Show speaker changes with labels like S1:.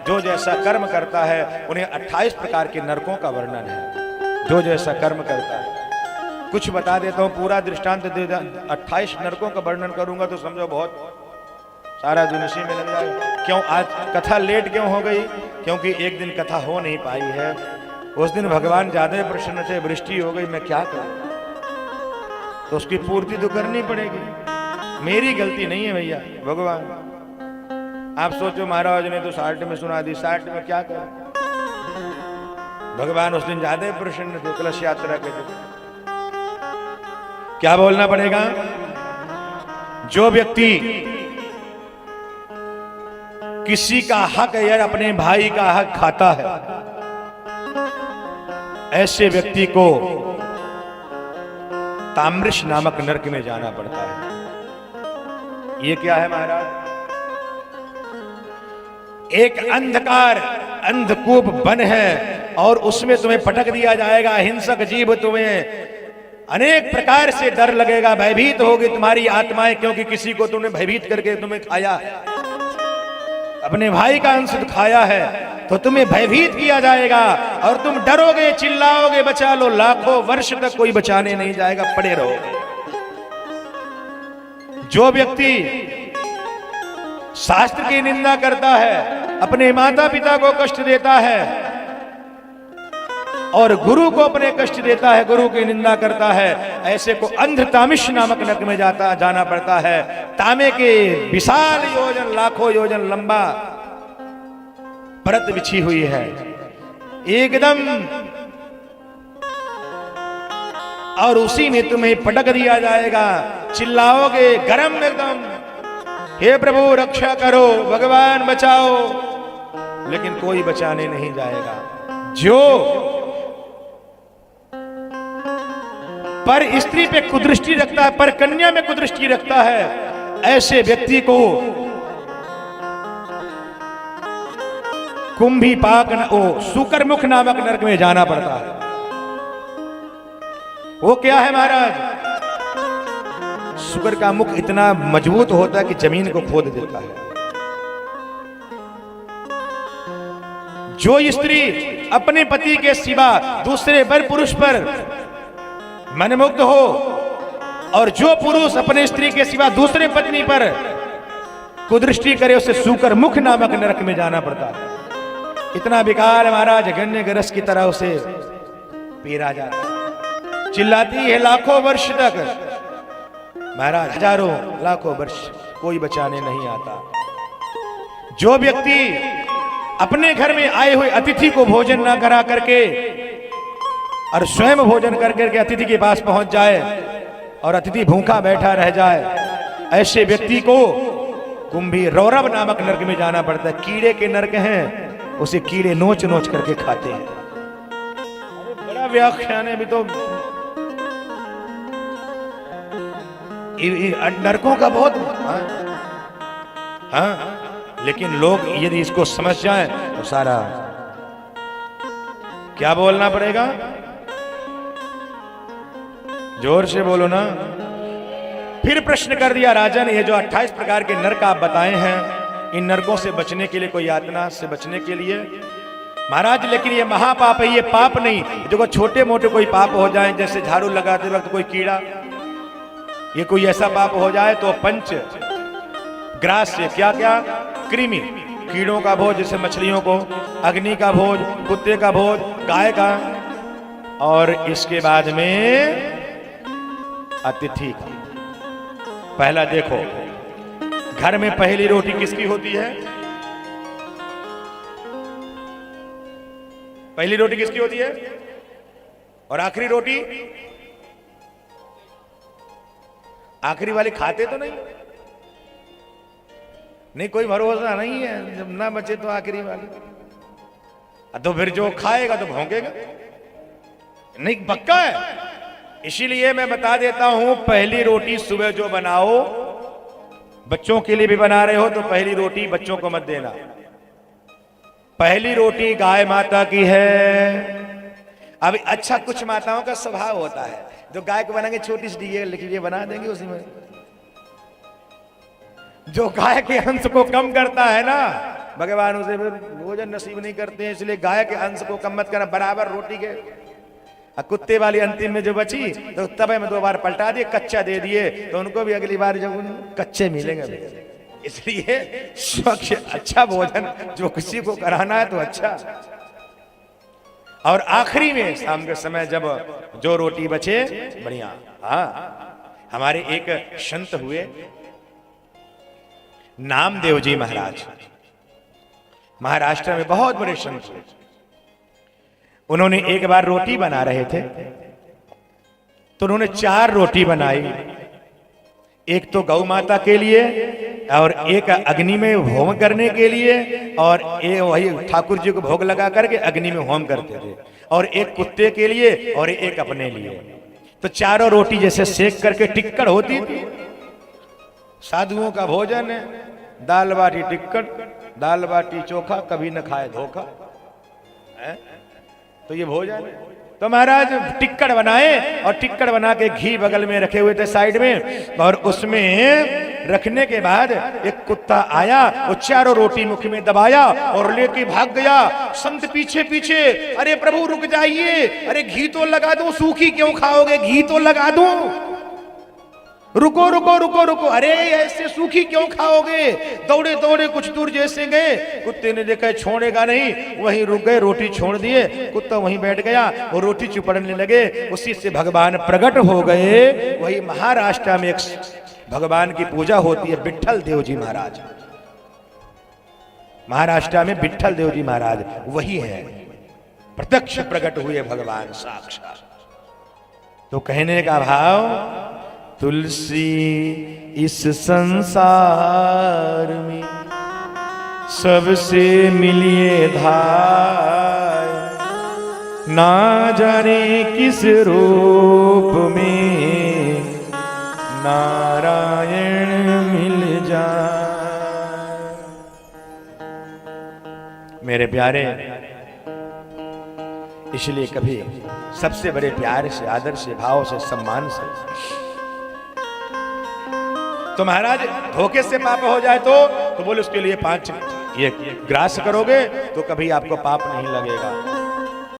S1: जो जैसा कर्म करता है उन्हें 28 प्रकार के नरकों का वर्णन है। जो जैसा कर्म करता है, कुछ बता देता हूं, पूरा दृष्टांत दे 28 नरकों का वर्णन करूंगा तो समझो बहुत सारा दिन इसी में लग जाएगा। क्यों आज कथा लेट क्यों हो गई? क्योंकि एक दिन कथा हो नहीं पाई है। उस दिन भगवान ज्यादा प्रसन्न थे, वृष्टि हो गई, मैं क्या करूं, तो उसकी पूर्ति तो करनी पड़ेगी। मेरी गलती नहीं है भैया, भगवान। आप सोचो महाराज ने तो 60 में सुना दी, 60 में क्या करें? भगवान उस दिन ज्यादा प्रसन्न थे कलश यात्रा के दिन। क्या बोलना पड़ेगा? जो व्यक्ति किसी का हक या अपने भाई का हक खाता है, ऐसे व्यक्ति को ताम्रिश नामक नरक में जाना पड़ता है। ये क्या है महाराज? एक अंधकार अंधकूप बन है और उसमें तुम्हें पटक दिया जाएगा। हिंसक जीव तुम्हें अनेक प्रकार से डर लगेगा, भयभीत होगी तुम्हारी आत्माएं, क्योंकि किसी को तुमने भयभीत करके तुम्हें खाया है, अपने भाई का अंश खाया है, तो तुम्हें भयभीत किया जाएगा और तुम डरोगे, चिल्लाओगे, बचा लो। लाखों वर्ष तक कोई बचाने नहीं जाएगा, पड़े रहोगे। जो व्यक्ति शास्त्र की निंदा करता है, अपने माता पिता को कष्ट देता है और गुरु को अपने कष्ट देता है, गुरु की निंदा करता है, ऐसे को अंधतामिश नामक नरक में जाना पड़ता है। तांबे के विशाल योजन, लाखों योजन लंबा परत बिछी हुई है एकदम, और उसी में तुम्हें पटक दिया जाएगा। चिल्लाओगे गरम एकदम, हे प्रभु रक्षा करो, भगवान बचाओ, लेकिन कोई बचाने नहीं जाएगा। जो पर स्त्री पे कुदृष्टि रखता है, पर कन्या में कुदृष्टि रखता है, ऐसे व्यक्ति को कुंभी पाक सुकरमुख नामक नरक में जाना पड़ता है। वो क्या है महाराज? शुकर का मुख इतना मजबूत होता है कि जमीन को खोद देता है। जो स्त्री अपने पति के सिवा दूसरे वर पुरुष पर मनमुग्ध हो, और जो पुरुष अपने स्त्री के सिवा दूसरे पत्नी पर कुदृष्टि करे, उसे सूकर मुख नामक नरक में जाना पड़ता है। इतना विकार महाराज गन्ने के रस की तरह उसे पीरा जाता है। चिल्लाती है लाखों वर्ष तक महाराज, हजारों लाखों वर्ष कोई बचाने नहीं आता। जो व्यक्ति अपने घर में आए हुए अतिथि को भोजन ना करा करके और स्वयं भोजन कर करके अतिथि के पास पहुंच जाए और अतिथि भूखा बैठा रह जाए, ऐसे व्यक्ति को कुंभी रौरव नामक नरक में जाना पड़ता है। कीड़े के नरक हैं, उसे कीड़े नोच नोच करके खाते हैं। बड़ा व्याख्यान है अभी तो, नरकों का बहुत। हाँ, लेकिन लोग यदि इसको समझ जाएं तो सारा, क्या बोलना पड़ेगा? जोर से बोलो ना। फिर प्रश्न कर दिया राजा ने, ये जो 28 प्रकार के नरक आप बताए हैं, इन नरकों से बचने के लिए, कोई यातना से बचने के लिए महाराज, लेकिन ये महापाप है, ये पाप नहीं। जो छोटे मोटे कोई पाप हो जाए, जैसे झाड़ू लगाते वक्त कोई कीड़ा, ये कोई ऐसा पाप हो जाए तो पंच ग्रास से क्या क्या कृमि, कीड़ों का भोज, जैसे मछलियों को, अग्नि का भोज, कुत्ते का भोज, गाय का, और इसके बाद में अतिथि का। पहला देखो, घर में पहली रोटी किसकी होती है? पहली रोटी किसकी होती है? और आखिरी रोटी? आखिरी वाली खाते तो नहीं? नहीं, कोई भरोसा नहीं है, जब ना बचे तो आखिरी वाली। तो फिर जो खाएगा तो भौंकेगा नहीं, पक्का है। इसीलिए मैं बता देता हूं, पहली रोटी सुबह जो बनाओ, बच्चों के लिए भी बना रहे हो तो पहली रोटी बच्चों को मत देना। पहली रोटी गाय माता की है। अब अच्छा, कुछ माताओं का स्वभाव होता है, जो गाय को बनाएंगे छोटी सी डी लिखिए बना देंगे, उसी में जो गाय के अंश को कम करता है ना, भगवान उसे फिर भोजन नसीब नहीं करते हैं, इसलिए गाय के अंश को कम मत करना, बराबर रोटी के। कुत्ते वाली अंतिम में जो बची तो तवे में 2 बार पलटा दिए, कच्चा दे दिए, तो उनको भी अगली बार जब कच्चे मिलेंगे। इसलिए स्वच्छ अच्छा भोजन जो किसी को कराना है तो अच्छा। और आखिरी में शाम के समय जब जो रोटी बचे, बढ़िया। हाँ, हमारे एक संत हुए नामदेव जी महाराज, महाराष्ट्र में बहुत बड़े संत हुए। उन्होंने एक बार रोटी बना रहे थे तो उन्होंने 4 रोटी बनाई, एक तो गौ माता के लिए और एक अग्नि में होम करने के लिए, और एक वही ठाकुर जी को भोग लगा करके अग्नि में होम करते थे, और एक कुत्ते के लिए और एक अपने लिए। तो चारों रोटी जैसे सेक करके टिक्कड़ होती थी, साधुओं का भोजन है, दाल बाटी टिक्कड़, दाल बाटी चोखा, कभी न खाए धोखा है? तो ये भोजन है। तो महाराज टिक्कड़ बनाए और टिक्कड़ बना के घी बगल में रखे हुए थे साइड में, और उसमें रखने के बाद एक कुत्ता आया, वो चारों रोटी मुख में दबाया और लेके भाग गया। संत पीछे पीछे, अरे प्रभु रुक जाइए, अरे घी तो लगा दूं, सूखी क्यों खाओगे, घी तो लगा दूं, रुको रुको रुको रुको, अरे ऐसे सूखी क्यों खाओगे। दौड़े दौड़े कुछ दूर जैसे गए, कुत्ते ने देखा छोड़ेगा नहीं, वहीं रुक गए, रोटी छोड़ दिए, कुत्ता वहीं बैठ गया, वो रोटी चुपड़ने लगे। उसी से भगवान प्रकट हो गए। वही महाराष्ट्र में एक भगवान की पूजा होती है, विट्ठल देव जी महाराज। महाराष्ट्र में विट्ठल देव जी महाराज वही है, प्रत्यक्ष प्रकट हुए भगवान साक्षात। तो कहने का भाव, तुलसी इस संसार में सबसे मिलिए धाय, ना जाने किस रूप में नारायण मिल जाए। मेरे प्यारे, इसलिए कभी सबसे बड़े प्यार से, आदर से, भाव से, सम्मान से। तो महाराज धोखे से पाप हो जाए तो बोले उसके लिए 5 ये ग्रास करोगे तो कभी आपको पाप नहीं लगेगा।